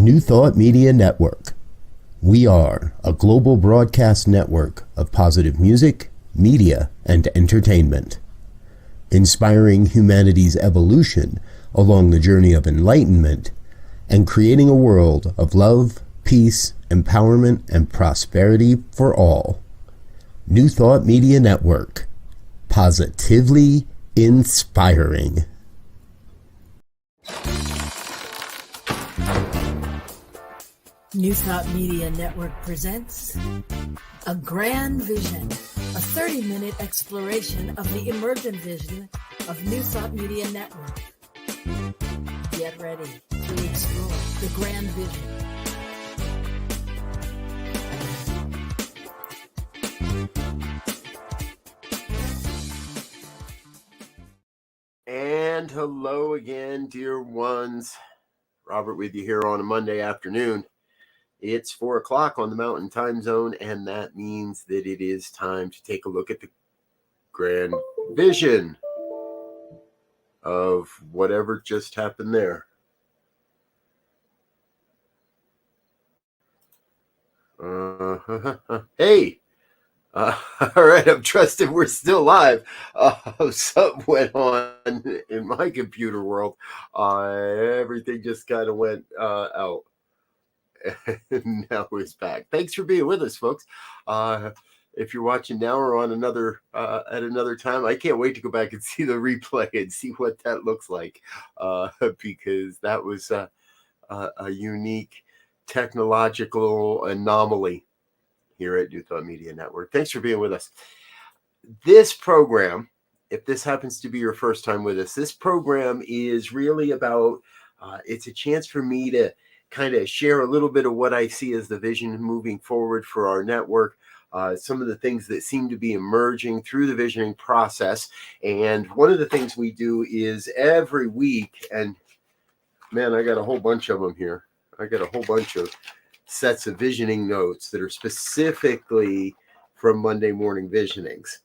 New Thought Media Network. We are a global broadcast network of positive music, media, and entertainment, inspiring humanity's evolution along the journey of enlightenment and creating a world of love, peace, empowerment, and prosperity for all. New Thought Media Network. Positively inspiring. New Thought Media Network presents A Grand Vision, a 30-minute exploration of the emergent vision of New Thought Media Network. Get ready to explore the grand vision. And hello again, dear ones. Robert with you here on a Monday afternoon. It's 4 o'clock on the Mountain Time Zone, and that means that it is time to take a look at the grand vision of whatever just happened there. Hey! All right, I'm trusting we're still live. Something went on in my computer world. Everything just kind of went out. And now it's back. Thanks for being with us, folks. If you're watching now or on another at another time, I can't wait to go back and see the replay and see what that looks like, because that was a unique technological anomaly here at New Thought Media Network. Thanks for being with us. This program, if this happens to be your first time with us, this program is really about, it's a chance for me to kind of share a little bit of what I see as the vision moving forward for our network, some of the things that seem to be emerging through the visioning process. And one of the things we do is every week, and man, I got a whole bunch of them here. I got a whole bunch of sets of visioning notes that are specifically from Monday morning visionings,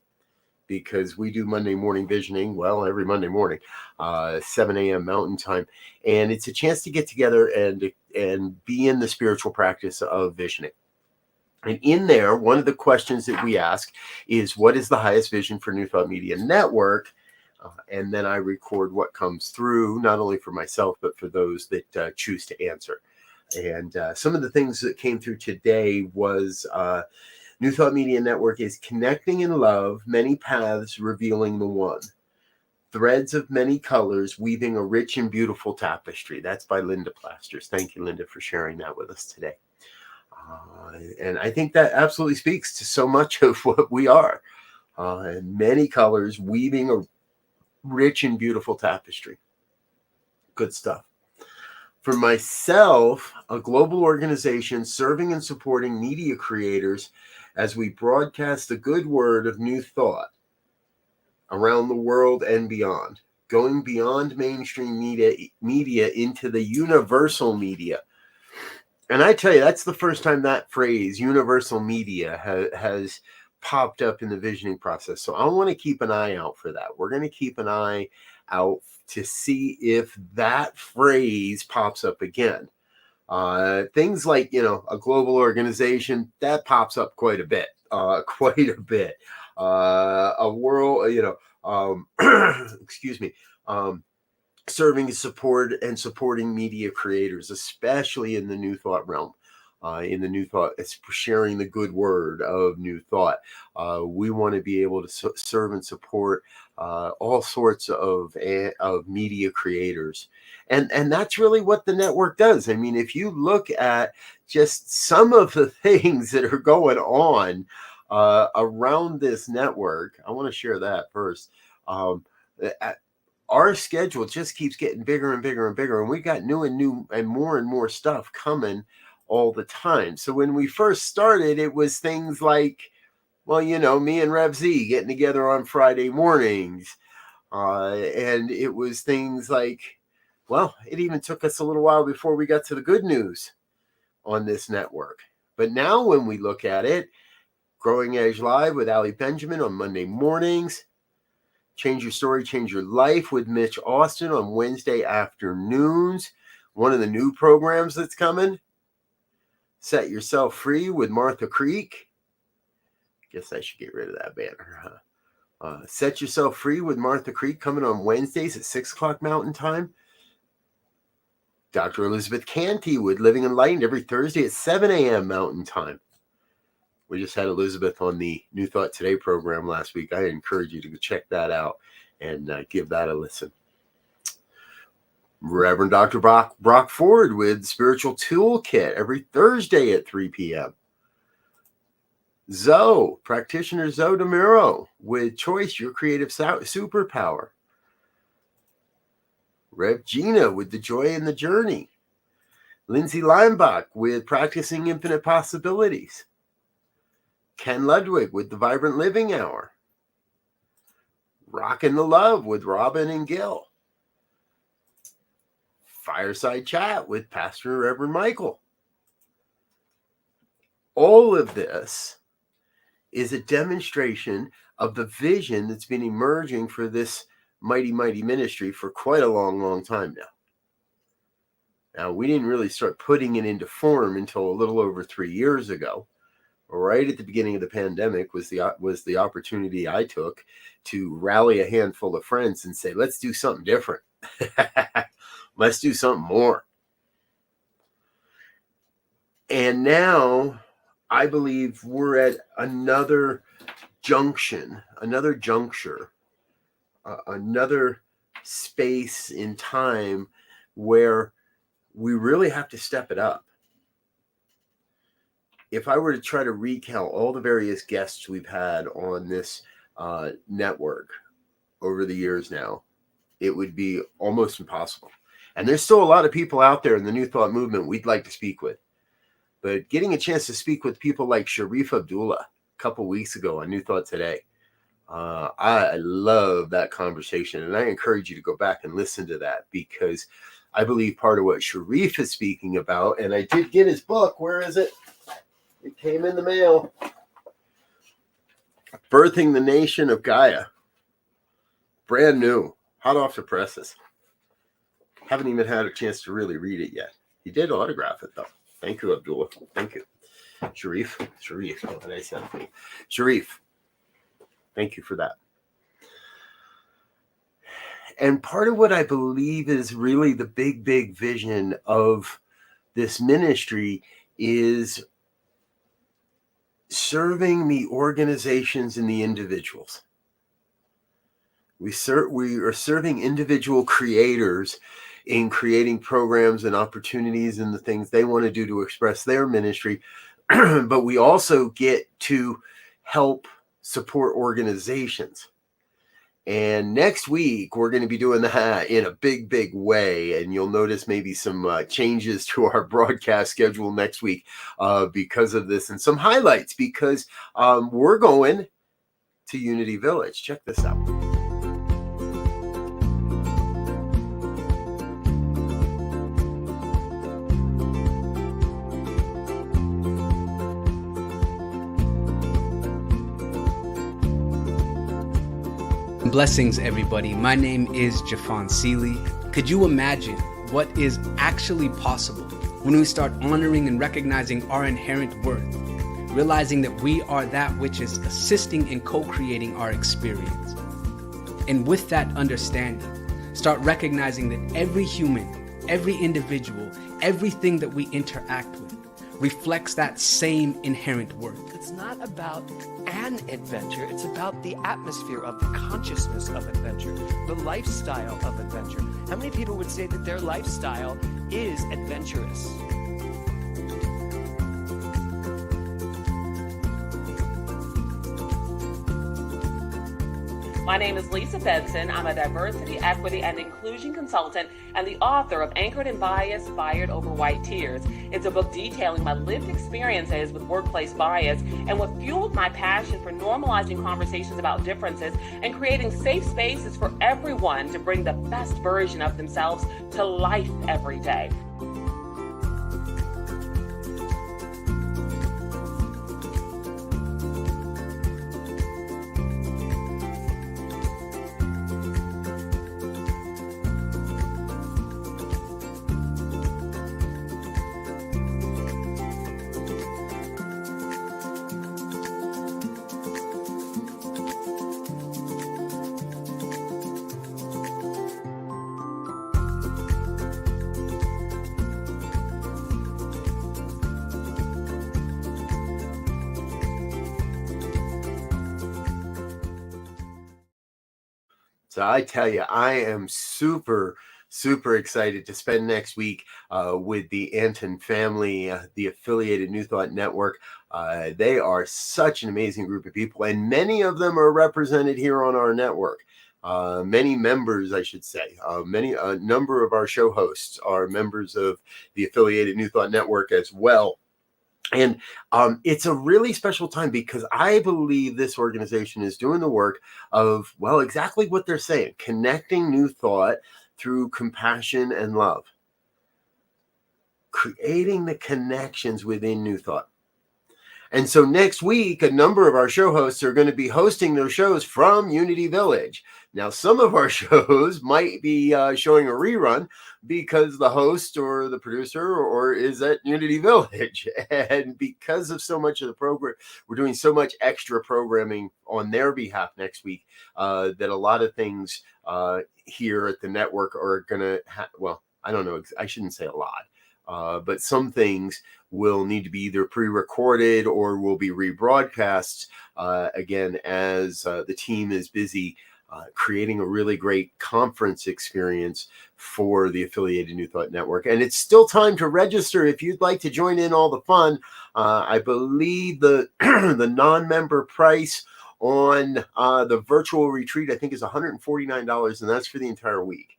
because we do Monday morning visioning, well, every Monday morning, 7 a.m. Mountain Time. And it's a chance to get together and be in the spiritual practice of visioning. And in there, one of the questions that we ask is, what is the highest vision for New Thought Media Network? And then I record what comes through, not only for myself, but for those that choose to answer. And some of the things that came through today was New Thought Media Network is connecting in love, many paths revealing the one. Threads of many colors weaving a rich and beautiful tapestry. That's by Linda Plasters. Thank you, Linda, for sharing that with us today. And I think that absolutely speaks to so much of what we are. And many colors weaving a rich and beautiful tapestry. Good stuff. For myself, a global organization serving and supporting media creators as we broadcast the good word of New Thought around the world and beyond, going beyond mainstream media into the universal media. And I tell you, that's the first time that phrase, universal media, has popped up in the visioning process. So I want to keep an eye out for that. We're going to keep an eye out to see if that phrase pops up again. Things like, a global organization, that pops up quite a bit, a world, excuse me, serving support and supporting media creators, especially in the New Thought realm. In the New Thought, it's sharing the good word of New Thought. We want to be able to serve and support all sorts of media creators. And that's really what the network does. I mean, if you look at just some of the things that are going on around this network, I want to share that first. Our schedule just keeps getting bigger and bigger and bigger, and we got new and more stuff coming all the time. So when we first started, it was things like, well, me and Rev Z getting together on Friday mornings. And it was things like, well, it even took us a little while before we got to the good news on this network. But now when we look at it, Growing Edge Live with Ali Benjamin on Monday mornings, Change Your Story, Change Your Life with Mitch Austin on Wednesday afternoons. One of the new programs that's coming, Set Yourself Free with Martha Creek. Guess I should get rid of that banner, huh? Set Yourself Free with Martha Creek coming on Wednesdays at 6 o'clock Mountain Time. Dr. Elizabeth Canty with Living Enlightened every Thursday at 7 a.m. Mountain Time. We just had Elizabeth on the New Thought Today program last week. I encourage you to check that out and give that a listen. Reverend Dr. Brock Ford with Spiritual Toolkit every Thursday at 3 p.m. Practitioner Zoe DeMuro with Choice, Your Creative Superpower. Rev Gina with The Joy in the Journey. Lindsay Leimbach with Practicing Infinite Possibilities. Ken Ludwig with The Vibrant Living Hour. Rockin' the Love with Robin and Gil. Fireside Chat with Pastor Reverend Michael. All of this is a demonstration of the vision that's been emerging for this mighty, mighty ministry for quite a long, long time now. Now, we didn't really start putting it into form until a little over 3 years ago. Right at the beginning of the pandemic was the opportunity I took to rally a handful of friends and say, let's do something different. Let's do something more. And now I believe we're at another juncture, another space in time where we really have to step it up. If I were to try to recount all the various guests we've had on this network over the years now, it would be almost impossible. And there's still a lot of people out there in the New Thought movement we'd like to speak with. But getting a chance to speak with people like Sharif Abdullah a couple weeks ago on New Thought Today, I love that conversation. And I encourage you to go back and listen to that, because I believe part of what Sharif is speaking about, and I did get his book. Where is it? It came in the mail. Birthing the Nation of Gaia. Brand new. Hot off the presses. Haven't even had a chance to really read it yet. He did autograph it, though. Thank you, Abdullah. Thank you. Sharif. What did I say? Sharif. Thank you for that. And part of what I believe is really the big, big vision of this ministry is serving the organizations and the individuals. We are serving individual creators in creating programs and opportunities and the things they want to do to express their ministry. But we also get to help support organizations. And next week, we're going to be doing that in a big, big way. And you'll notice maybe some changes to our broadcast schedule next week because of this, and some highlights, because we're going to Unity Village. Check this out. Blessings, everybody. My name is Jafon Seeley. Could you imagine what is actually possible when we start honoring and recognizing our inherent worth, realizing that we are that which is assisting and co-creating our experience? And with that understanding, start recognizing that every human, every individual, everything that we interact with reflects that same inherent worth. It's not about an adventure, it's about the atmosphere of the consciousness of adventure, the lifestyle of adventure. How many people would say that their lifestyle is adventurous? My name is Lisa Benson. I'm a diversity, equity, and inclusion consultant and the author of Anchored in Bias, Fired Over White Tears. It's a book detailing my lived experiences with workplace bias and what fueled my passion for normalizing conversations about differences and creating safe spaces for everyone to bring the best version of themselves to life every day. So I tell you, I am super excited to spend next week with the Anton family, the affiliated New Thought Network. They are such an amazing group of people, and many of them are represented here on our network. Many members, I should say, a number of our show hosts are members of the affiliated New Thought Network as well. And it's a really special time because I believe this organization is doing the work of, well, exactly what they're saying, connecting new thought through compassion and love, creating the connections within new thought. And so next week, a number of our show hosts are going to be hosting their shows from Unity Village. Now, some of our shows might be showing a rerun because the host or the producer or is at Unity Village. And because of so much of the program, we're doing so much extra programming on their behalf next week that a lot of things here at the network are going to, well, I don't know, I shouldn't say a lot, but some things will need to be either pre-recorded or will be rebroadcast again as the team is busy creating a really great conference experience for the affiliated New Thought Network. And it's still time to register if you'd like to join in all the fun. I believe the the non-member price on the virtual retreat, I think, is $149, and that's for the entire week.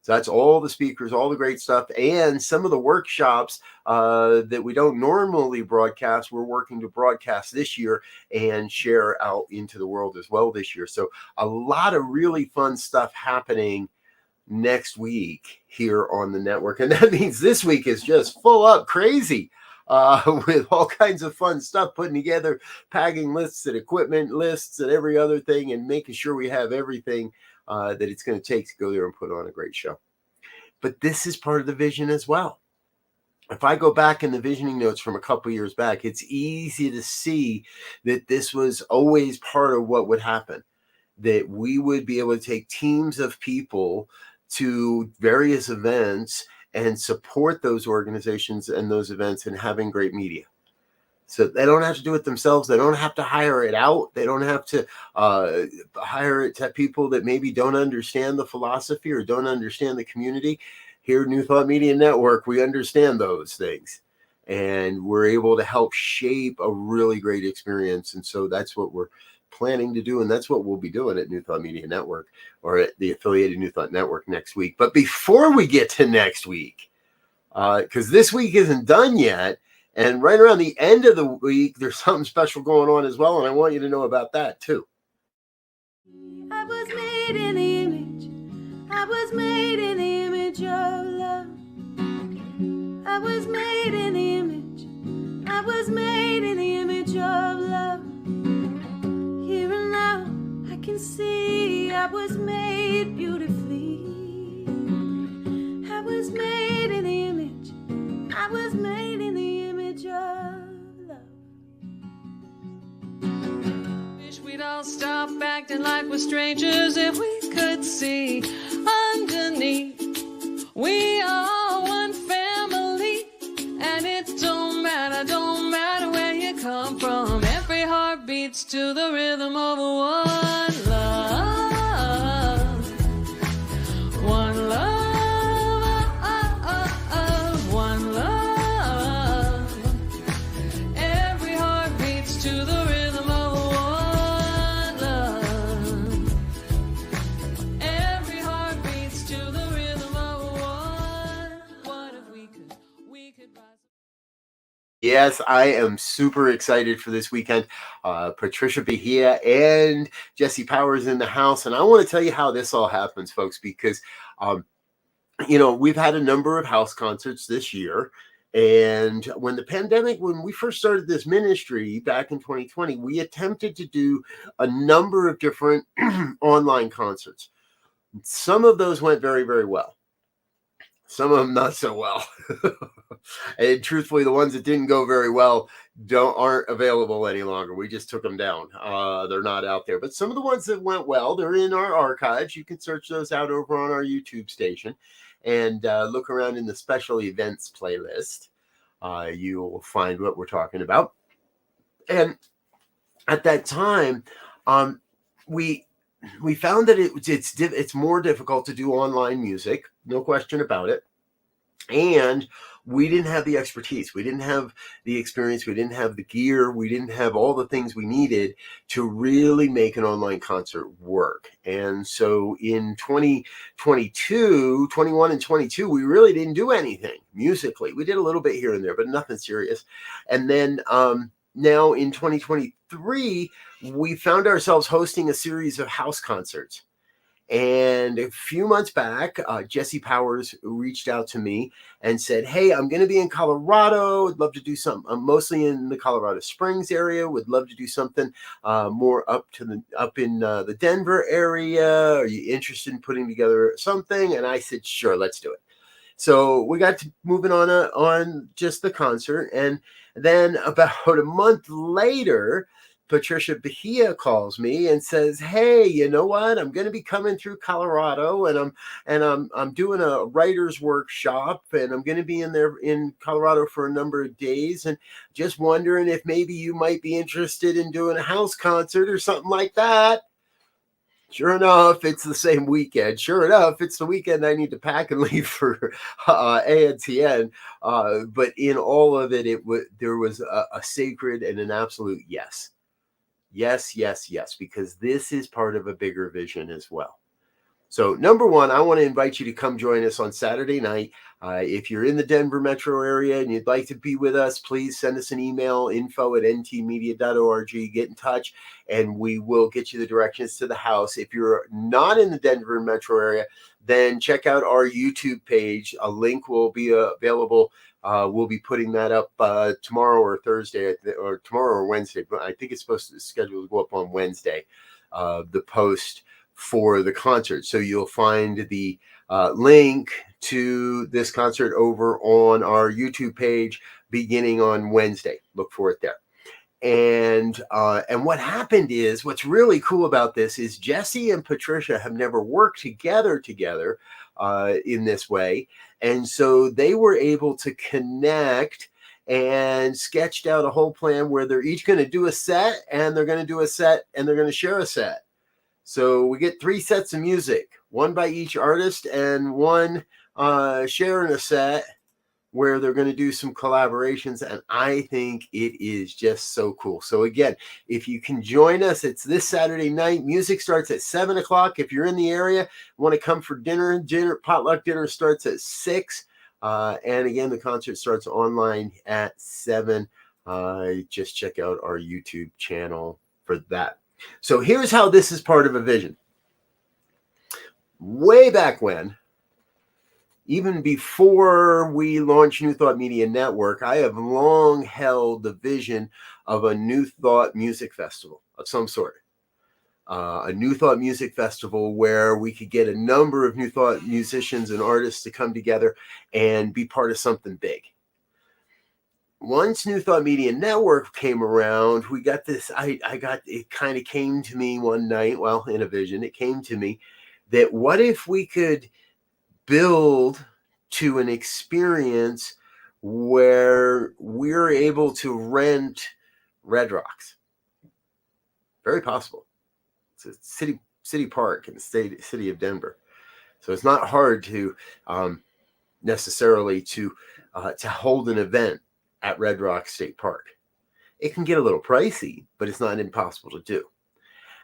So that's all the speakers, all the great stuff, and some of the workshops that we don't normally broadcast, we're working to broadcast this year and share out into the world as well this year. So a lot of really fun stuff happening next week here on the network. And that means this week is just full up crazy with all kinds of fun stuff, putting together packing lists and equipment lists and every other thing and making sure we have everything that it's going to take to go there and put on a great show. But this is part of the vision as well. If I go back in the visioning notes from a couple years back, it's easy to see that this was always part of what would happen, that we would be able to take teams of people to various events and support those organizations and those events and having great media. So they don't have to do it themselves. They don't have to hire it out. They don't have to hire it to people that maybe don't understand the philosophy or don't understand the community. Here at New Thought Media Network, we understand those things. And we're able to help shape a really great experience. And so that's what we're planning to do. And that's what we'll be doing at New Thought Media Network or at the affiliated New Thought Network next week. But before we get to next week, because this week isn't done yet, and right around the end of the week, there's something special going on as well, and I want you to know about that too. I was made in the image. I was made in the image of love. I was made in the image. I was made in the image of love. Here and now, I can see I was made beautifully. I was made in the image. I was made in the image of love. Wish we'd all stop acting like we're strangers if we could see underneath. We are one family, and it don't matter where you come from. Every heart beats to the rhythm of one love. One love. Yes, I am super excited for this weekend. Patricia Bahia and Jesse Powers in the house. And I want to tell you how this all happens, folks, because, we've had a number of house concerts this year. And when we first started this ministry back in 2020, we attempted to do a number of different online concerts. Some of those went very, very well. Some of them not so well. And truthfully, the ones that didn't go very well aren't available any longer. We just took them down. They're not out there. But some of the ones that went well, they're in our archives. You can search those out over on our YouTube station and look around in the special events playlist. You'll find what we're talking about. And at that time, we we found that it's more difficult to do online music, no question about it. And we didn't have the expertise. We didn't have the experience. We didn't have the gear. We didn't have all the things we needed to really make an online concert work. And so in 2022, 21 and 22, we really didn't do anything musically. We did a little bit here and there, but nothing serious. And then now in 2023, we found ourselves hosting a series of house concerts. And a few months back, Jesse Powers reached out to me and said, "Hey, I'm going to be in Colorado. I'd love to do something. I'm mostly in the Colorado Springs area. Would love to do something more up in the Denver area. Are you interested in putting together something?" And I said, "Sure, let's do it." So we got to moving on just the concert, and then about a month later, Patricia Bahia calls me and says, "Hey, you know what? I'm going to be coming through Colorado, and I'm doing a writer's workshop, and I'm going to be in Colorado for a number of days, and just wondering if maybe you might be interested in doing a house concert or something like that." Sure enough, it's the same weekend. Sure enough, it's the weekend I need to pack and leave for ANTN. But in all of it, there was a sacred and an absolute yes. Yes, yes, yes, because this is part of a bigger vision as well. So number one, I want to invite you to come join us on Saturday night. If you're in the Denver metro area and you'd like to be with us, please send us an email, info@ntmedia.org. Get in touch, and we will get you the directions to the house. If you're not in the Denver metro area, then check out our YouTube page. A link will be available. We'll be putting that up tomorrow or Thursday, or tomorrow or Wednesday. But I think it's supposed to schedule to go up on Wednesday, the post for the concert. So you'll find the link to this concert over on our YouTube page beginning on Wednesday. Look for it there. And what happened is, what's really cool about this is Jesse and Patricia have never worked together in this way. And so they were able to connect and sketched out a whole plan where they're each going to do a set, and they're going to do a set, and they're going to share a set. So we get 3 sets of music, one by each artist and one sharing a set where they're going to do some collaborations. And I think it is just so cool. So again, if you can join us, it's this Saturday night. Music starts at 7 o'clock. If you're in the area, want to come for dinner, potluck dinner starts at 6. And again, the concert starts online at 7. Just check out our YouTube channel for that. So here's how this is part of a vision. Way back when, even before we launched New Thought Media Network, I have long held the vision of a New Thought music festival of some sort. A New Thought music festival where we could get a number of New Thought musicians and artists to come together and be part of something big. Once New Thought Media Network came around, we got this, it kind of came to me one night, well, in a vision, it came to me that what if we could build to an experience where we're able to rent Red Rocks? Very possible. It's a city park in the city of Denver. So it's not hard to necessarily to hold an event at Red Rock State Park. It can get a little pricey, but it's not impossible to do.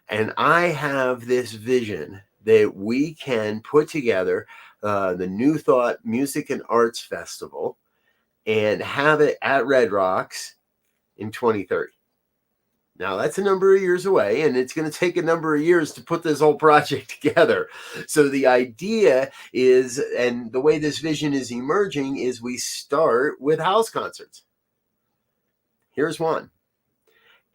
And I have this vision that we can put together the New Thought Music and Arts Festival and have it at Red Rocks in 2030. Now, that's a number of years away, and it's going to take a number of years to put this whole project together. So the idea is, and the way this vision is emerging, is we start with house concerts. Here's one.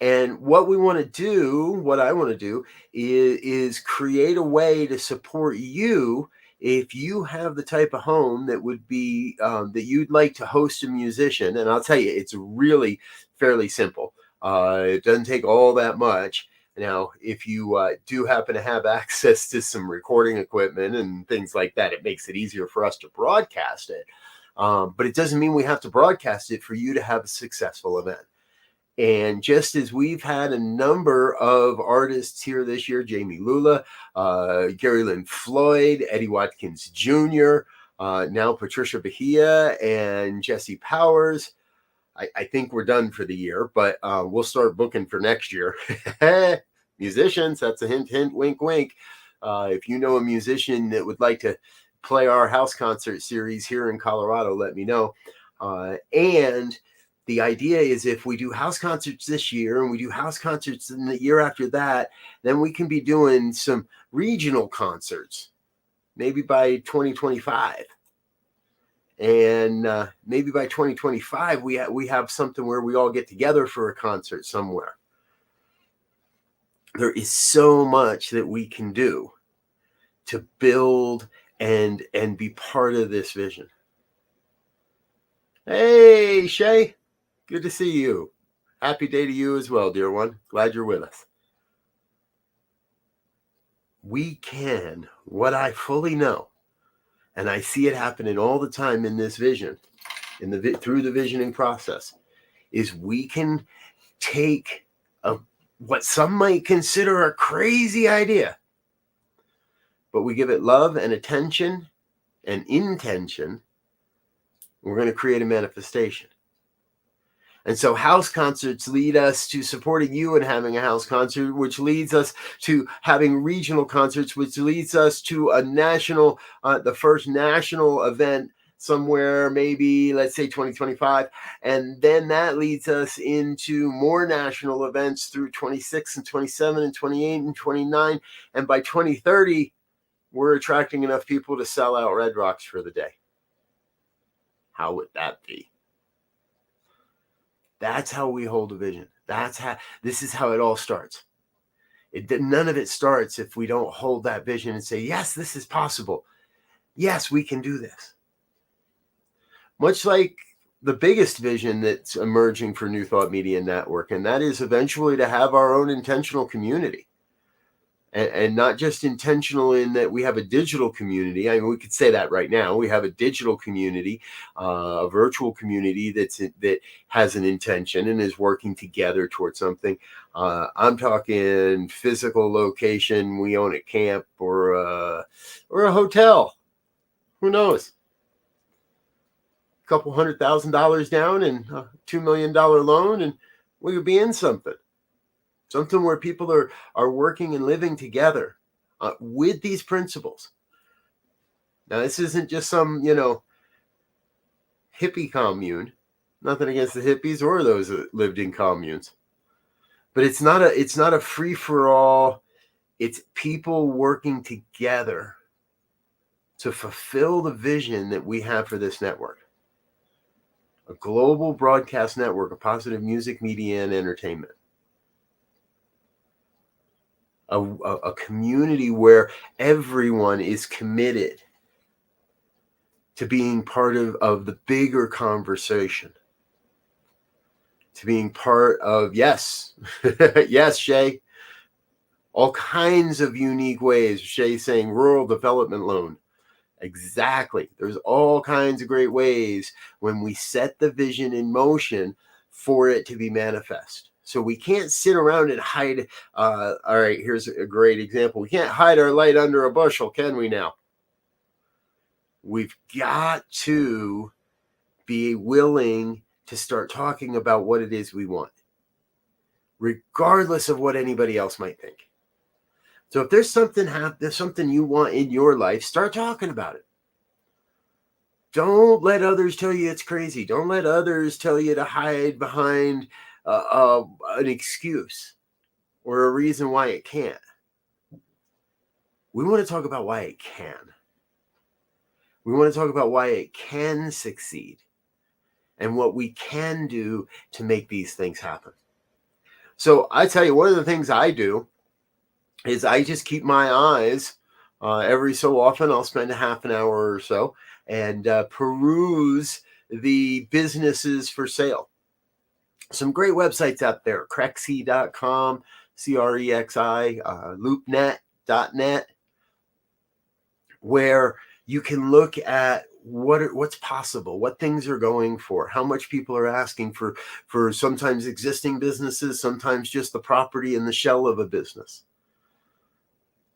And what I want to do is create a way to support you if you have the type of home that would be, that you'd like to host a musician. And I'll tell you, it's really fairly simple. It doesn't take all that much. Now, if you do happen to have access to some recording equipment and things like that, it makes it easier for us to broadcast it. But it doesn't mean we have to broadcast it for you to have a successful event. And just as we've had a number of artists here this year, Jamie Lula, Gary Lynn Floyd, Eddie Watkins Jr., now Patricia Bahia and Jesse Powers. I think we're done for the year, but we'll start booking for next year. Musicians, that's a hint, hint, wink, wink. If you know a musician that would like to play our house concert series here in Colorado, let me know. And the idea is if we do house concerts this year and we do house concerts in the year after that, then we can be doing some regional concerts, maybe by 2025. And maybe by 2025, we have something where we all get together for a concert somewhere. There is so much that we can do to build and be part of this vision. Hey, Shay. Good to see you. Happy day to you as well, dear one. Glad you're with us. We can, what I fully know, and I see it happening all the time in this vision, through the visioning process, is we can take what some might consider a crazy idea, but we give it love and attention and intention. We're going to create a manifestation. And so house concerts lead us to supporting you and having a house concert, which leads us to having regional concerts, which leads us to a national, the first national event somewhere, maybe let's say 2025. And then that leads us into more national events through 26 and 27 and 28 and 29. And by 2030, we're attracting enough people to sell out Red Rocks for the day. How would that be? That's how we hold a vision. This is how it all starts. None of it starts if we don't hold that vision and say, yes, this is possible. Yes, we can do this. Much like the biggest vision that's emerging for New Thought Media Network, and that is eventually to have our own intentional community. And not just intentional in that we have a digital community. I mean, we could say that right now. We have a digital community, a virtual community that has an intention and is working together towards something. I'm talking physical location. We own a camp or a hotel. Who knows? A couple $100,000 down and a $2 million loan, and we could be in something. Something where people are working and living together with these principles. Now, this isn't just some, hippie commune. Nothing against the hippies or those that lived in communes. But it's not a free-for-all. It's people working together to fulfill the vision that we have for this network. A global broadcast network of positive music, media, and entertainment. A community where everyone is committed to being part of the bigger conversation, to being part of, yes, yes, Shay, all kinds of unique ways. Shay saying rural development loan. Exactly. There's all kinds of great ways when we set the vision in motion for it to be manifest. So we can't sit around and hide. All right, here's a great example. We can't hide our light under a bushel, can we now? We've got to be willing to start talking about what it is we want, regardless of what anybody else might think. So if there's something you want in your life, start talking about it. Don't let others tell you it's crazy. Don't let others tell you to hide behind an excuse or a reason why it can't. We want to talk about why it can. We want to talk about why it can succeed and what we can do to make these things happen. So I tell you, one of the things I do is I just keep my eyes every so often. I'll spend a half an hour or so and peruse the businesses for sale. Some great websites out there, Crexi.com, CREXI, loopnet.net, where you can look at what's possible, what things are going for, how much people are asking for sometimes existing businesses, sometimes just the property and the shell of a business.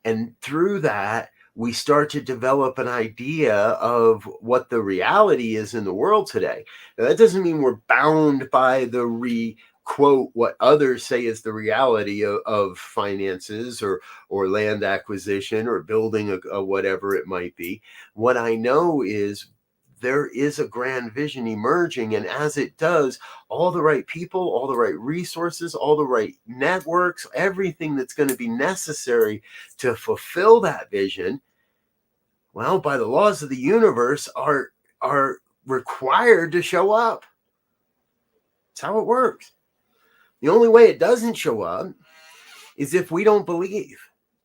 And through that, we start to develop an idea of what the reality is in the world today. Now, that doesn't mean we're bound by the quote what others say is the reality of finances or land acquisition or building a whatever it might be. What I know is there is a grand vision emerging, and as it does, all the right people, all the right resources, all the right networks, everything that's going to be necessary to fulfill that vision, well, by the laws of the universe, are required to show up. That's how it works. The only way it doesn't show up is if we don't believe,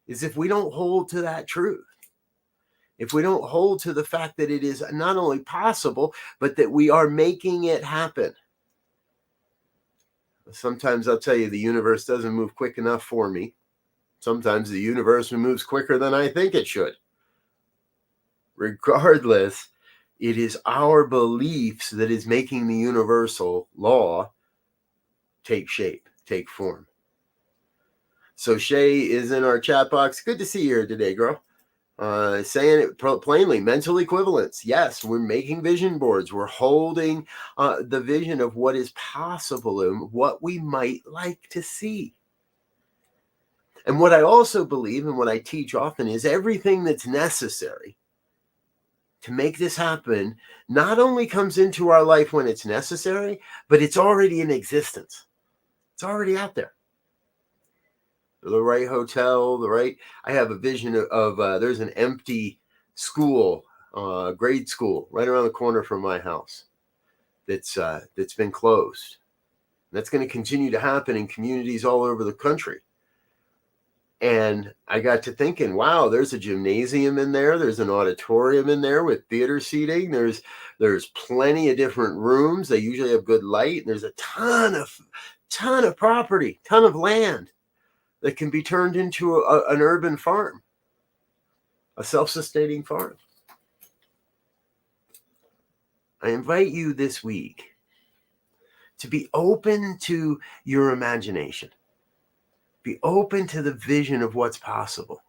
is if we don't hold to that truth. If we don't hold to the fact that it is not only possible, but that we are making it happen. Sometimes I'll tell you, the universe doesn't move quick enough for me. Sometimes the universe moves quicker than I think it should. Regardless, it is our beliefs that is making the universal law take shape, take form. So Shay is in our chat box. Good to see you here today, girl. Saying it plainly, mental equivalence. Yes, we're making vision boards. We're holding the vision of what is possible and what we might like to see. And what I also believe and what I teach often is everything that's necessary to make this happen not only comes into our life when it's necessary, but it's already in existence. It's already out there. The right hotel, I have a vision of there's an empty school, grade school right around the corner from my house that's been closed. That's going to continue to happen in communities all over the country. And I got to thinking, wow, there's a gymnasium in there. There's an auditorium in there with theater seating. There's plenty of different rooms. They usually have good light. And there's a ton of property, ton of land that can be turned into an urban farm, a self-sustaining farm. I invite you this week to be open to your imagination. Be open to the vision of what's possible.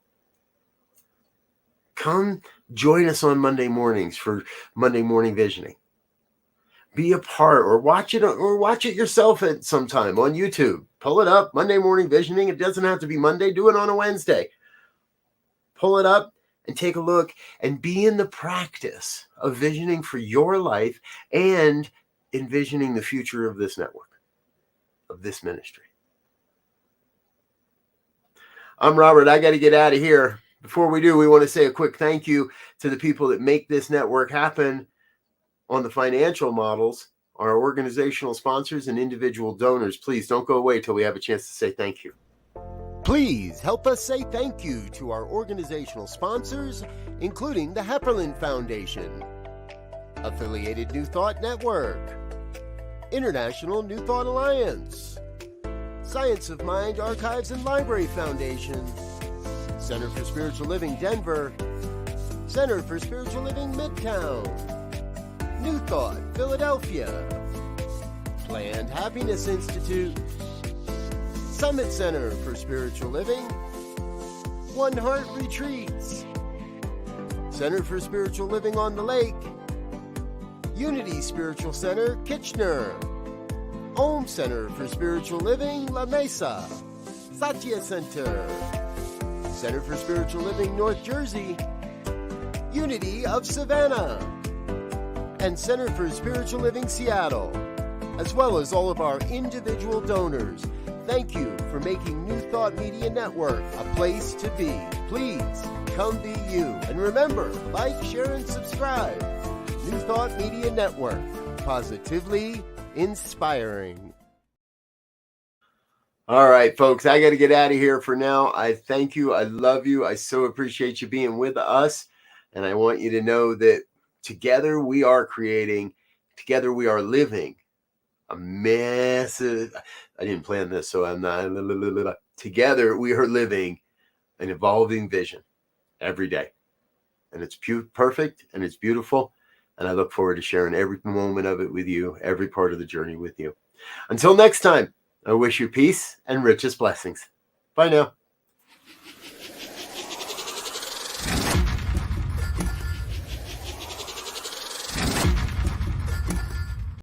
Come join us on Monday mornings for Monday Morning Visioning. Be a part, or watch it yourself at some time on YouTube. Pull it up, Monday Morning Visioning. It doesn't have to be Monday. Do it on a Wednesday. Pull it up and take a look and be in the practice of visioning for your life and envisioning the future of this network, of this ministry. I'm Robert. I got to get out of here. Before we do, we want to say a quick thank you to the people that make this network happen on the financial models, our organizational sponsors and individual donors. Please don't go away till we have a chance to say thank you. Please help us say thank you to our organizational sponsors, including the Hepperlin Foundation, Affiliated New Thought Network, International New Thought Alliance, Science of Mind Archives and Library Foundation, Center for Spiritual Living Denver, Center for Spiritual Living Midtown, New Thought Philadelphia, Planned Happiness Institute, Summit Center for Spiritual Living, One Heart Retreats, Center for Spiritual Living on the Lake, Unity Spiritual Center Kitchener, Om Center for Spiritual Living La Mesa, Satya Center, Center for Spiritual Living North Jersey, Unity of Savannah, and Center for Spiritual Living Seattle, as well as all of our individual donors. Thank you for making New Thought Media Network a place to be. Please come be you. And remember, like, share, and subscribe. New Thought Media Network, positively inspiring. All right, folks, I got to get out of here for now. I thank you. I love you. I so appreciate you being with us. And I want you to know that together we are creating, together we are living a massive, I didn't plan this, so I'm not, together we are living an evolving vision every day. And it's perfect and it's beautiful. And I look forward to sharing every moment of it with you, every part of the journey with you. Until next time, I wish you peace and richest blessings. Bye now.